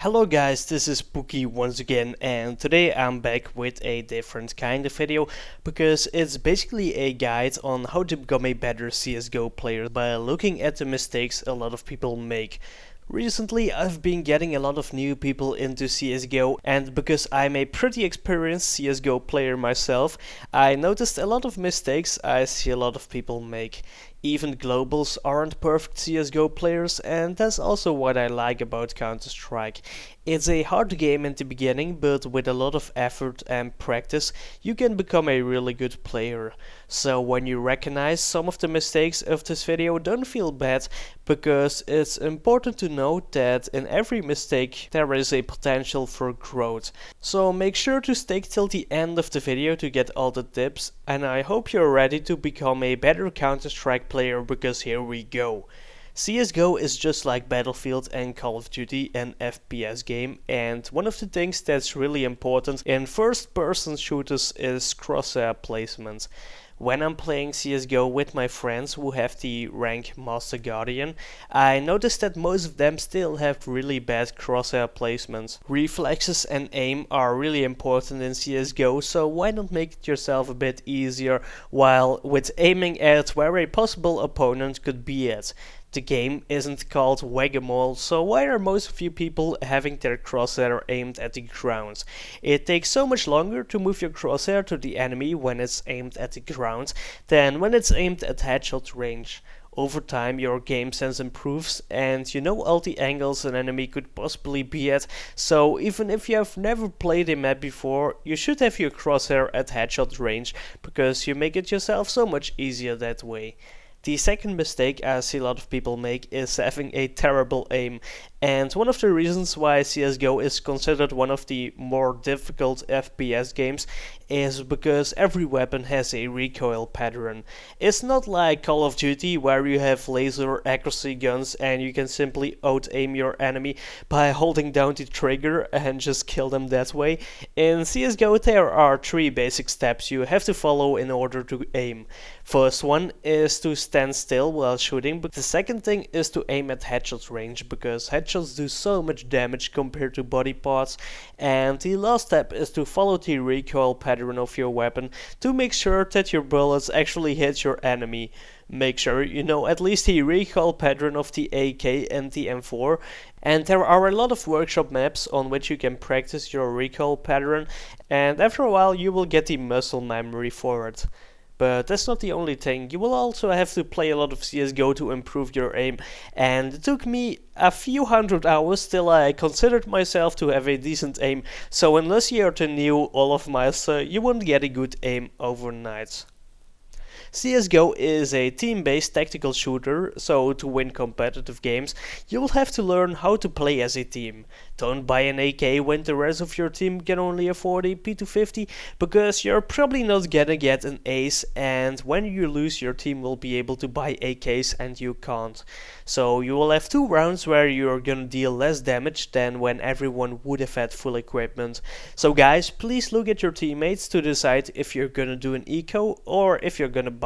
Hello guys, this is Pookie once again, and today I'm back with a different kind of video because it's basically a guide on how to become a better CSGO player by looking at the mistakes a lot of people make. Recently I've been getting a lot of new people into CSGO, and because I'm a pretty experienced CSGO player myself, I noticed a lot of mistakes I see a lot of people make. Even globals aren't perfect CSGO players, and that's also what I like about Counter-Strike. It's a hard game in the beginning, but with a lot of effort and practice, you can become a really good player. So when you recognize some of the mistakes of this video, don't feel bad, because it's important to note that in every mistake there is a potential for growth. So make sure to stick till the end of the video to get all the tips, and I hope you're ready to become a better Counter-Strike player, because here we go. CSGO is just like Battlefield and Call of Duty, an FPS game, and one of the things that's really important in first-person shooters is crosshair placement. When I'm playing CSGO with my friends who have the rank Master Guardian, I notice that most of them still have really bad crosshair placements. Reflexes and aim are really important in CSGO, so why not make it yourself a bit easier while with aiming at where a possible opponent could be at. The game isn't called Whack-A-Mole, so why are most of you people having their crosshair aimed at the ground? It takes so much longer to move your crosshair to the enemy when it's aimed at the ground than when it's aimed at headshot range. Over time your game sense improves and you know all the angles an enemy could possibly be at, so even if you have never played a map before, you should have your crosshair at headshot range, because you make it yourself so much easier that way. The second mistake I see a lot of people make is having a terrible aim, and one of the reasons why CSGO is considered one of the more difficult FPS games is because every weapon has a recoil pattern. It's not like Call of Duty where you have laser accuracy guns and you can simply out-aim your enemy by holding down the trigger and just kill them that way. In CSGO there are three basic steps you have to follow in order to aim. First one is to stand still while shooting, but the second thing is to aim at headshot range, because headshots do so much damage compared to body parts, and the last step is to follow the recoil pattern of your weapon to make sure that your bullets actually hit your enemy. Make sure you know at least the recoil pattern of the AK and the M4, and there are a lot of workshop maps on which you can practice your recoil pattern, and after a while you will get the muscle memory for it. But that's not the only thing. You will also have to play a lot of CSGO to improve your aim, and it took me a few hundred hours till I considered myself to have a decent aim, so unless you're the new Olaf Meister, you won't get a good aim overnight. CSGO is a team-based tactical shooter, so to win competitive games, you will have to learn how to play as a team. Don't buy an AK when the rest of your team can only afford a P250, because you're probably not gonna get an ace, and when you lose your team will be able to buy AKs and you can't. So you will have 2 rounds where you're gonna deal less damage than when everyone would have had full equipment. So guys, please look at your teammates to decide if you're gonna do an eco or if you're gonna buy.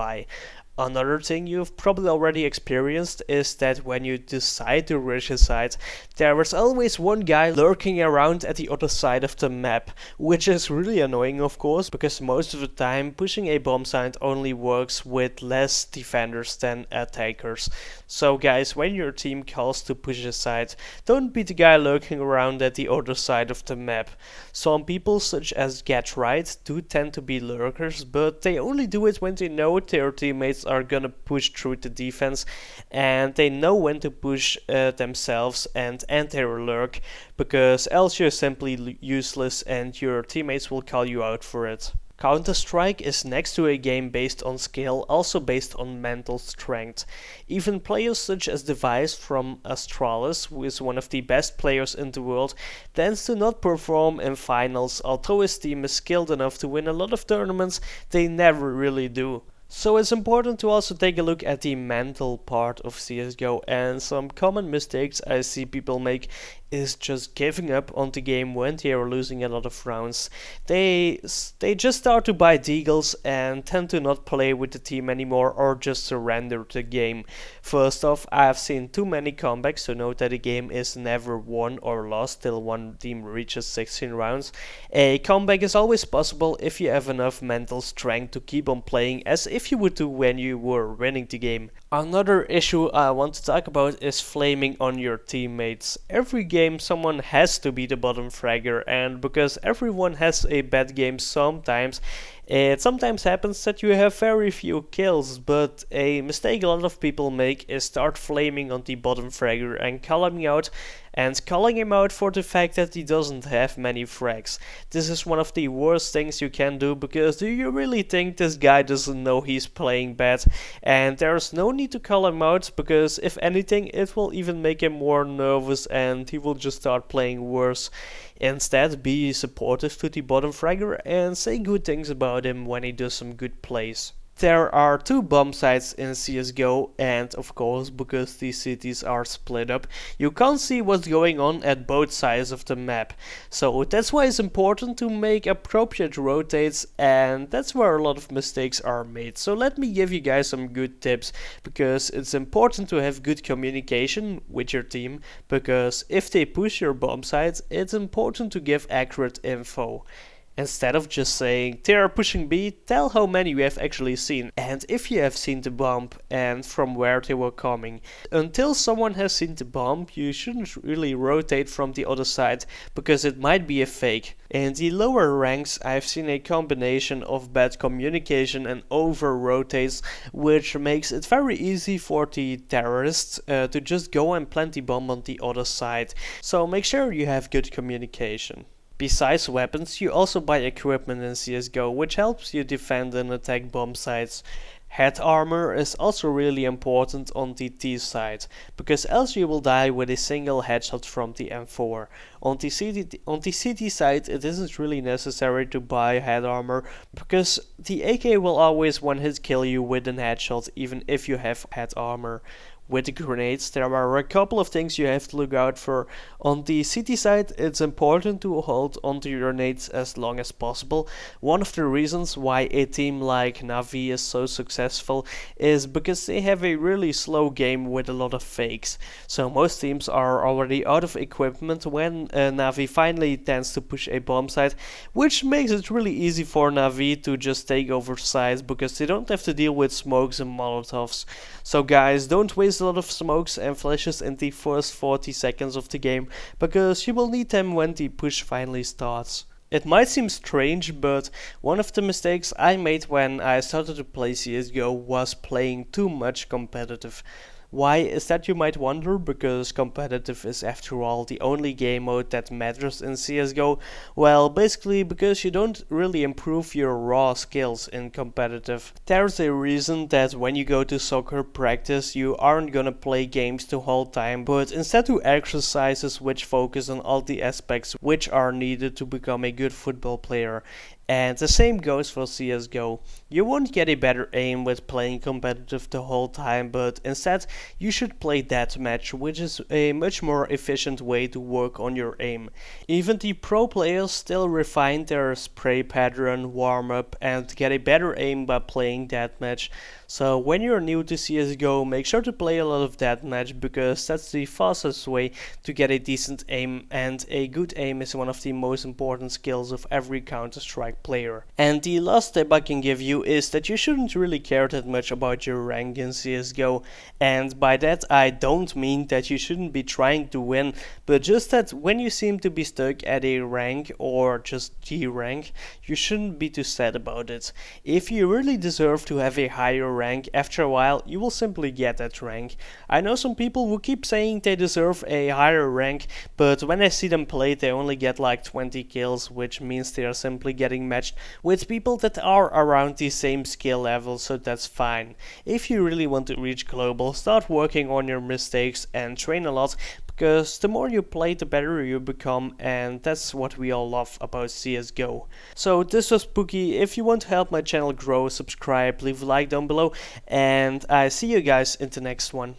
Another thing you've probably already experienced is that when you decide to rush a site, there is always one guy lurking around at the other side of the map, which is really annoying of course, because most of the time pushing a bomb site only works with less defenders than attackers. So guys, when your team calls to push a site, don't be the guy lurking around at the other side of the map. Some people, such as Get Right, do tend to be lurkers, but they only do it when they know their teammates are gonna push through the defense, and they know when to push themselves and end their lurk, because else you're simply useless and your teammates will call you out for it. Counter-Strike is next to a game based on skill, also based on mental strength. Even players such as Device from Astralis, who is one of the best players in the world, tends to not perform in finals. Although his team is skilled enough to win a lot of tournaments, they never really do. So it's important to also take a look at the mental part of CSGO, and some common mistakes I see people make is just giving up on the game when they are losing a lot of rounds. They just start to buy deagles and tend to not play with the team anymore or just surrender the game. First off, I've seen too many comebacks to know that a game is never won or lost till one team reaches 16 rounds. A comeback is always possible if you have enough mental strength to keep on playing as if you would do when you were winning the game. Another issue I want to talk about is flaming on your teammates. Every game someone has to be the bottom fragger, and because everyone has a bad game sometimes, it sometimes happens that you have very few kills, but a mistake a lot of people make is start flaming on the bottom fragger and calling him out for the fact that he doesn't have many frags. This is one of the worst things you can do, because do you really think this guy doesn't know he's playing bad? And there's no need to call him out, because if anything it will even make him more nervous and he will just start playing worse. Instead, be supportive to the bottom fragger and say good things about him when he does some good plays. There are two bomb sites in CSGO, and of course, because these cities are split up, you can't see what's going on at both sides of the map. So that's why it's important to make appropriate rotates, and that's where a lot of mistakes are made. So let me give you guys some good tips, because it's important to have good communication with your team, because if they push your bomb sites, it's important to give accurate info. Instead of just saying they are pushing B, tell how many you have actually seen, and if you have seen the bomb and from where they were coming. Until someone has seen the bomb, you shouldn't really rotate from the other side, because it might be a fake. In the lower ranks, I've seen a combination of bad communication and over rotates, which makes it very easy for the terrorists to just go and plant the bomb on the other side. So make sure you have good communication. Besides weapons, you also buy equipment in CSGO, which helps you defend and attack bomb sites. Head armor is also really important on the T side, because else you will die with a single headshot from the M4. On the CT side, it isn't really necessary to buy head armor, because the AK will always one hit kill you with an headshot even if you have head armor. With the grenades, there are a couple of things you have to look out for. On the CT side, it's important to hold onto your grenades as long as possible. One of the reasons why a team like Na'Vi is so successful is because they have a really slow game with a lot of fakes. So most teams are already out of equipment when Na'Vi finally tends to push a bomb site, which makes it really easy for Na'Vi to just take over sites, because they don't have to deal with smokes and molotovs. So guys, don't waste a lot of smokes and flashes in the first 40 seconds of the game, because you will need them when the push finally starts. It might seem strange, but one of the mistakes I made when I started to play CSGO was playing too much competitive. Why is that, you might wonder? Because competitive is after all the only game mode that matters in CSGO. Well, basically because you don't really improve your raw skills in competitive. There's a reason that when you go to soccer practice you aren't gonna play games the whole time, but instead do exercises which focus on all the aspects which are needed to become a good football player. And the same goes for CSGO. You won't get a better aim with playing competitive the whole time, but instead you should play deathmatch, which is a much more efficient way to work on your aim. Even the pro players still refine their spray pattern, warm up, and get a better aim by playing deathmatch. So when you're new to CSGO, make sure to play a lot of deathmatch, because that's the fastest way to get a decent aim, and a good aim is one of the most important skills of every Counter-Strike player. And the last tip I can give you is that you shouldn't really care that much about your rank in CSGO, and by that I don't mean that you shouldn't be trying to win, but just that when you seem to be stuck at a rank or just G rank, you shouldn't be too sad about it. If you really deserve to have a higher rank, after a while you will simply get that rank. I know some people who keep saying they deserve a higher rank, but when I see them play they only get like 20 kills, which means they are simply getting matched with people that are around the same skill level, so that's fine. If you really want to reach global, start working on your mistakes and train a lot, because the more you play the better you become, and that's what we all love about CSGO. So this was Pookie. If you want to help my channel grow, subscribe, leave a like down below, and I see you guys in the next one.